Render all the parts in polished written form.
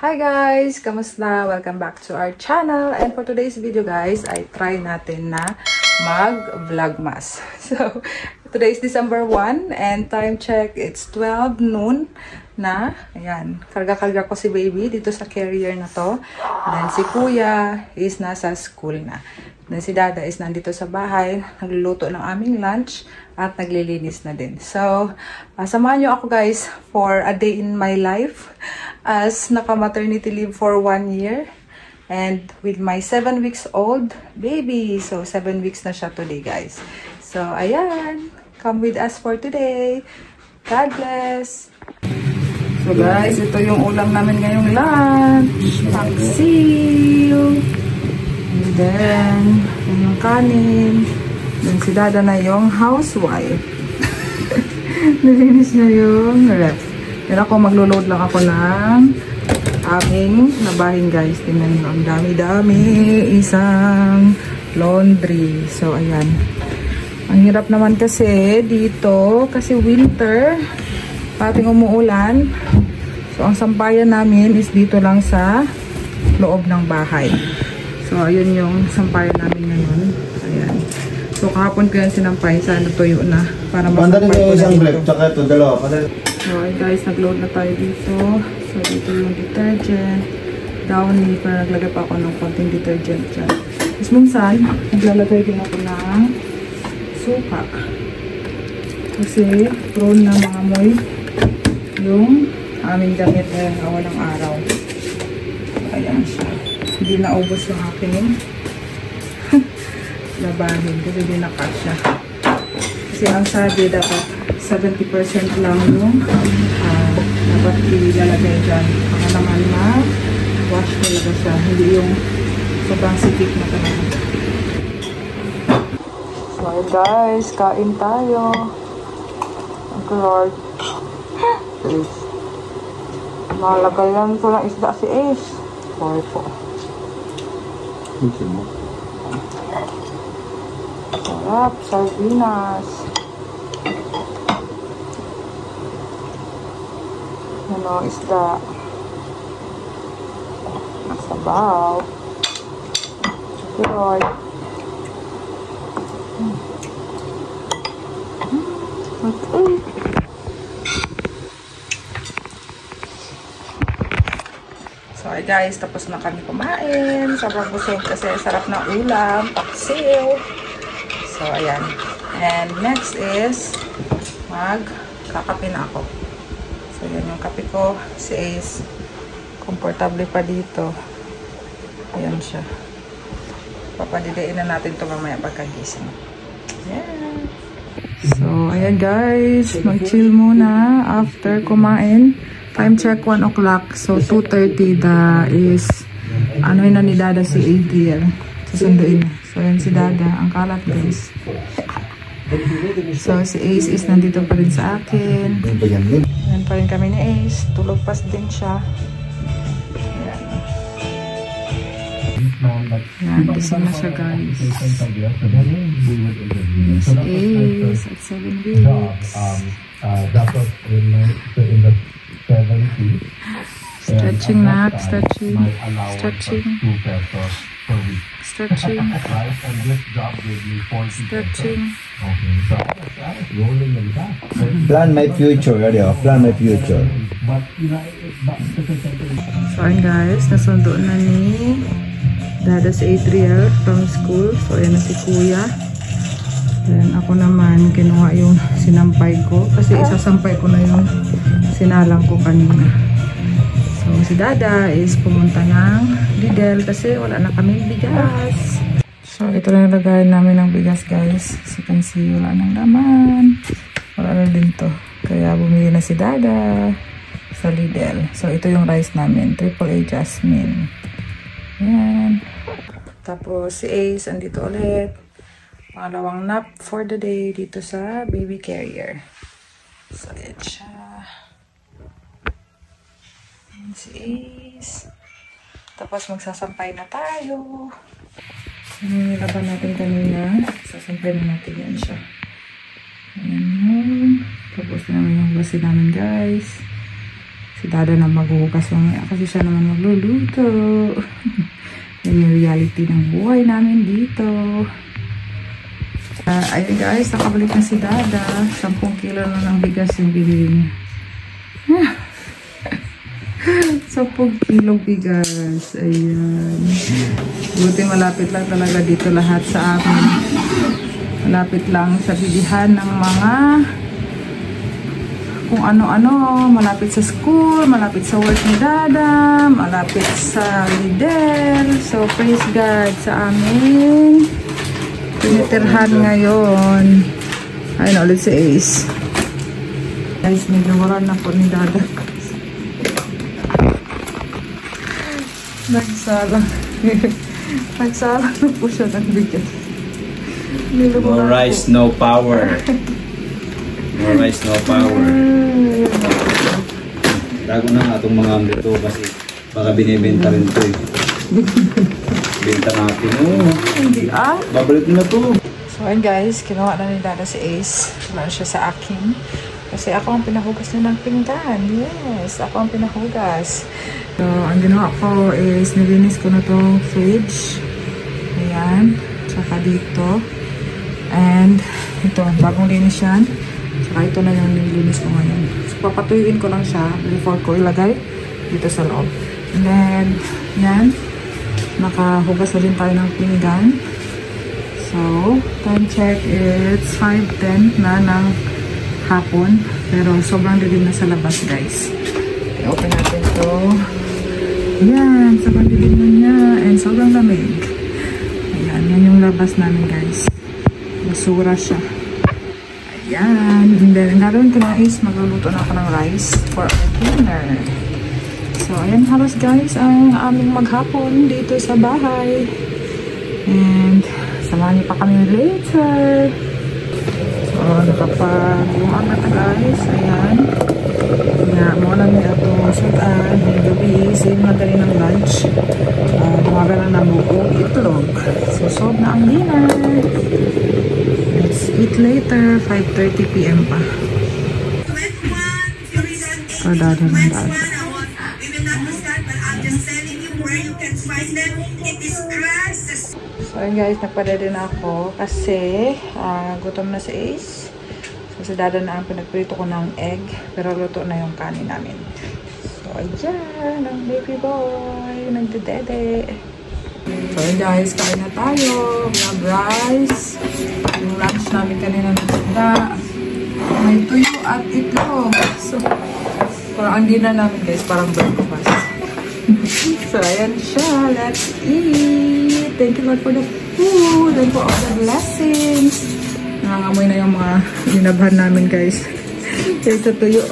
Hi guys! Kamusta? Welcome back to our channel. And for today's video guys, ay try natin na mag-vlogmas. So, today is December 1 and time check, it's 12 noon na. Ayan, karga-karga ko si baby dito sa carrier na to. And si kuya is nasa school na. Then si dada is nandito sa bahay, nagluluto ng aming lunch at naglilinis na din. So, samahan nyo ako guys for a day in my life as naka-maternity leave for 1 year and with my 7 weeks old baby. So, 7 weeks na siya today guys. So, ayan. Come with us for today. God bless! So guys, ito yung ulam namin ngayong lunch. Paksiw. And then, yung kanin. Then si dada na yung housewife. Nilinis na yung ref. Pero ako magloload lang ako ng aming labahin guys. Tingnan nyo, ang dami-dami. Isang laundry. So, ayan. Ang hirap naman kasi dito, kasi winter, pating umuulan. So, ang sampayan namin is dito lang sa loob ng bahay. So, ayun yung sampayan namin ngayon. Ayan. So, kahapon ko yan sinampay. Sana tuyo na. Para masampay ko na dito. So, ay guys, nag-load na tayo dito. So, dito yung detergent. Downy, para naglagay pa ako ng konting detergent dyan. Tapos minsan, naglalagay din ako ng suka. Kasi, prone na mga amoy yung aming damit na walang araw. Ayan siya. Hindi naubos yung aking labahin kasi hindi nakasya. Kasi ang sabi dapat 70% lang yung dapat ilalagay dyan. Para naman ma-wash talaga siya. Hindi yung sobrang sikip na talaga. So guys, kain tayo. Ang Lord. Malagayan ko ng isda si Ace. Sorry po. Sarap, sardinas. Ano, isda. Sabaw. Lord. So guys, tapos na kami kumain. Sobrang busog kasi sarap na ulam, paksiw. So ayan. And next is magkakape na ako. So yan yung kape ko. Si Ace, komportable pa dito. Ayan siya. Papadidain na natin ito mamaya pagkagising. Ayan. So ayan guys, mag-chill muna after kumain. Time check 1 o'clock. So 2:30 is ano yun na ni dada si Adriel. Susunduin. So yan si dada. Ang kalat guys. So si Ace is nandito pa rin sa akin. Yan pa rin kami ni Ace. Tulog pa din siya. Yan. Gising na siya guys. Si Ace at 7 weeks. Stretching na, stretching, stretching, stretching, stretching. Plan my future, radio. Plan my future. So ayun guys, nasundo na ni dada si Adriel from school. So ayan na si kuya. Then ako naman kinuha yung sinampay ko kasi isasampay ko na yung sinalang ko kanina. So si dada is pumunta ng Lidl kasi wala na kaming bigas. So ito na nilagayan namin ng bigas guys. As you can see, wala nang laman. Wala na din to. Kaya bumili na si dada sa Lidl. So ito yung rice namin, AAA Jasmine. Yan. Tapos si Ace andito ulit. Pangalawang nap for the day dito sa baby carrier. So, ayan siya. Ayan si Ace. Tapos magsasampay na tayo. Yung nilaban natin kanina. Sasampay na natin yan siya. Ayan yun. Tapos naman yung basi namin guys. Si Dada na maghuhugas mamaya kasi siya naman magluluto. Yan yung reality ng buhay namin dito. Ayun guys, nakabalik na si Dada. 10 kilo na ng bigas yung bibili niya. 10 kilo bigas. Ayan. Buti malapit lang talaga dito lahat sa amin. Malapit lang sa bilihan ng mga kung ano-ano, malapit sa school, malapit sa work ni Dada, malapit sa Lidl. So, praise God sa amin. Tinitirhan ngayon. Ayun ulit si Ace. Guys, medyo wala na po ni Dada. Nagsalang. Nagsalang na po siya ng bigas. No rice, no power. No rice, no power. Tago na itong mga ambito kasi baka binibenta rin ito eh. Benta natin. Hindi Babalik na to. So ayun guys, kinuha na ni Dada si Ace. Wala siya sa akin. Kasi ako ang pinahugas niya ng pinggan. Yes, ako ang pinahugas. So, ang ginawa ko is nilinis ko na itong fridge. Ayan. Tsaka dito. And ito, bagong linis yan. Tsaka ito na yung nilinis ko ngayon. So, papatuyuin ko lang siya before ko ilagay dito sa loob. And then, yan. Nakahugas na din tayo ng pinggan. So, time check, it's 5:10 na ng hapon. Pero sobrang dilim na sa labas, guys. I-open natin to. Yan, sobrang dilim na niya. And sobrang lamig. Ayan, yan yung labas namin, guys. Basura siya. Ayan. And then, ang gagawin ko na is magluluto na ako ng rice for our dinner. So, ayan halos guys ang aming maghapon dito sa bahay. And, samahan niyo pa kami later. So, nakapag-lumaan na guys. Ayan. Nga, muna niya ito sudan. Yung gabi, same na rin ng lunch. Tumaga na buo itlog. So, solve na ang dinner. Let's eat later. 5:30 PM pa. So, Dada ng Dada. So ayun guys, nagpadala na ako kasi gutom na si Ace. So si Dada na ang pinagprito ko ng egg, pero luto na yung kanin namin. So ayan, ang baby boy, nagdedede. So ayun guys, kain na tayo. We have rice. Yung lunch namin kanina nagdada. May tuyo at itlog. So parang ang dinner namin guys, parang breakfast. So, ayan siya. Let's eat. Thank you Lord for the food and for all the blessings. Nangangamoy na yung mga dinabhan namin guys. Ito tuyo.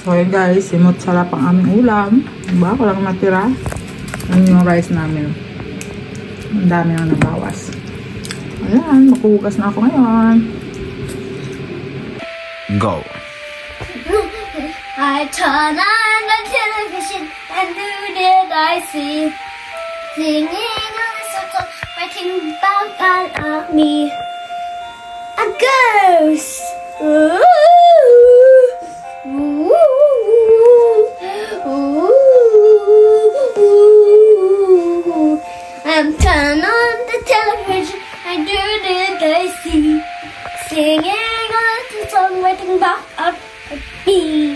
So, ayan guys. Simot sarap ang aming ulam. Diba? Walang natira. Yan yung rice namin. Ang dami na nabawas. Ayan. Makuhugas na ako ngayon. Go. I turn on the television and who did I see? Singing on the song, writing back at me. A ghost! Ooh, ooh, ooh, ooh. I'm turn on the television and who did I see? Singing on the song, writing back at me.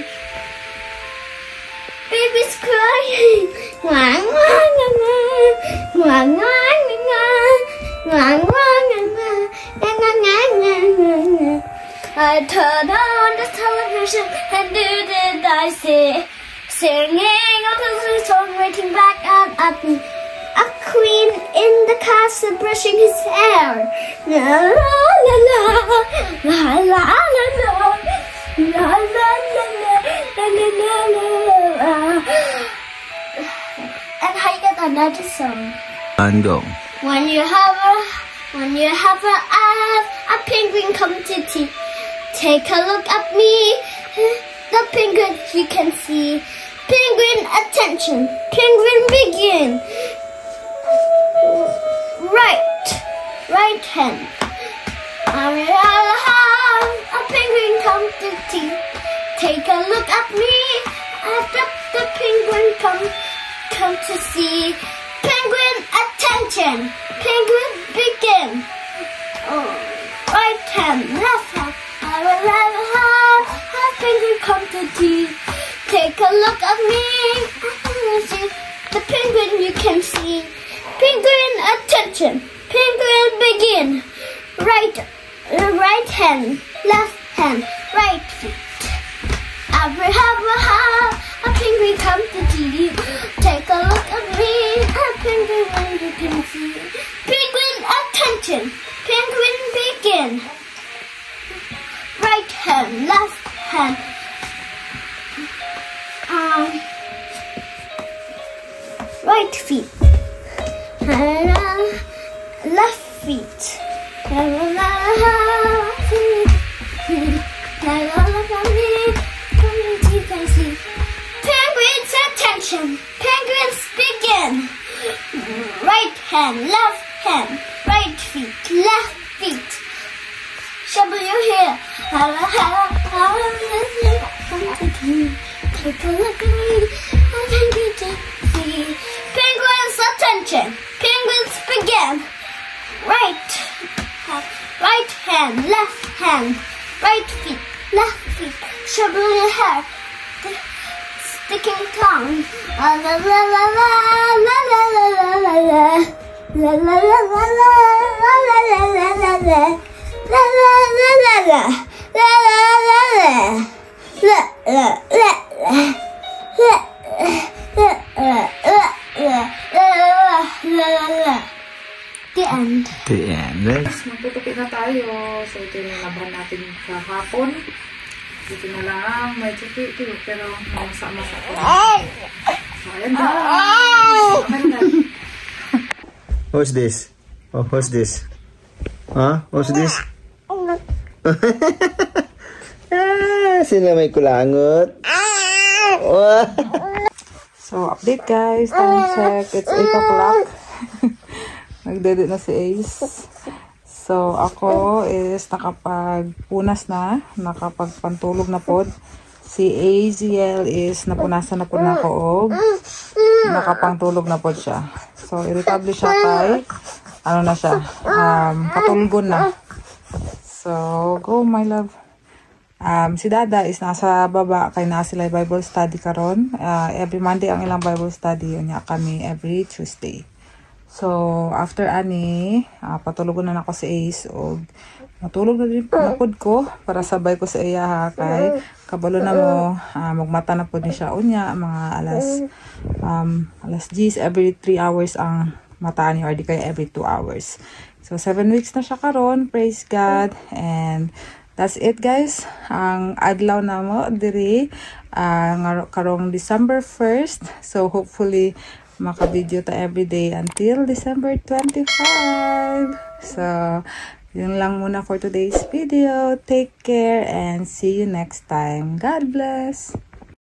Baby's crying. Wang, wang, wang, wang, wang, wang, wang, wang. I turned on the television and who did I see? Singing a little song, waiting back at me. A queen in the castle brushing his hair. La la la la, la la la la, la la la la, la la la. And I get another song. And go. When you have a penguin come to tea, take a look at me. The penguin you can see. Penguin attention. Penguin begin. Right hand. I will have a penguin come to tea. Take a look at me. The penguin come to see. Penguin, attention. Penguin, begin. Right hand, left hand. Penguin come to tea. Take a look at me. The penguin you can see. Penguin, attention. Penguin, begin. Right hand, left hand, right feet. A penguin come to tea. Take a look at me. A penguin you can see. Penguin, attention. Penguin, begin. Right hand, left hand. Right feet. Left feet. Penguins, attention. Penguins, begin. Right hand, left hand, right feet, left feet. Shovel your hair. Take a look at me. Penguins, attention. Penguins, begin. Right hand, left hand, right feet, left feet. Shovel your hair. Sticking tongue. La la la la la la la la la la. La la la la la la la la la la la. La la la la la. La la la la. La la la la. The end. The end, right? Magtutupi na tayo. So, ito yung laban natin kahapon. Dito na lang. May tupi ito. Pero, masa-masa ko. So, ayan na. Who's this? Oh, who's this? Huh? Who's this? Sino may kulangot? So, update guys. Time check. It's 8 o'clock. Nagdedit na si Ace. So, ako is nakapagpunas na. Nakapagpantulog na pod. Si Aziel is napunasan na po na ko. Nakapantulog na po siya. So, irritable siya kay ano na siya. Katulgon na. So, go my love. Si Dada is nasa baba kay na sila Bible study karon. Every Monday ang ilang Bible study. Yun niya kami every Tuesday. So, after ani, patulogon na ako si Ace o matulog na din napod ko para sabay ko sa iya ha kay kabalo na mo magmata na po ni siya unya mga alas 10 every 3 hours ang mata ni or di kaya every 2 hours. So, 7 weeks na siya karon. Praise God. And that's it guys. Ang adlaw na mo diri karong December 1st. So, hopefully maka-video ta everyday until December 25. So, yun lang muna for today's video. Take care and see you next time. God bless!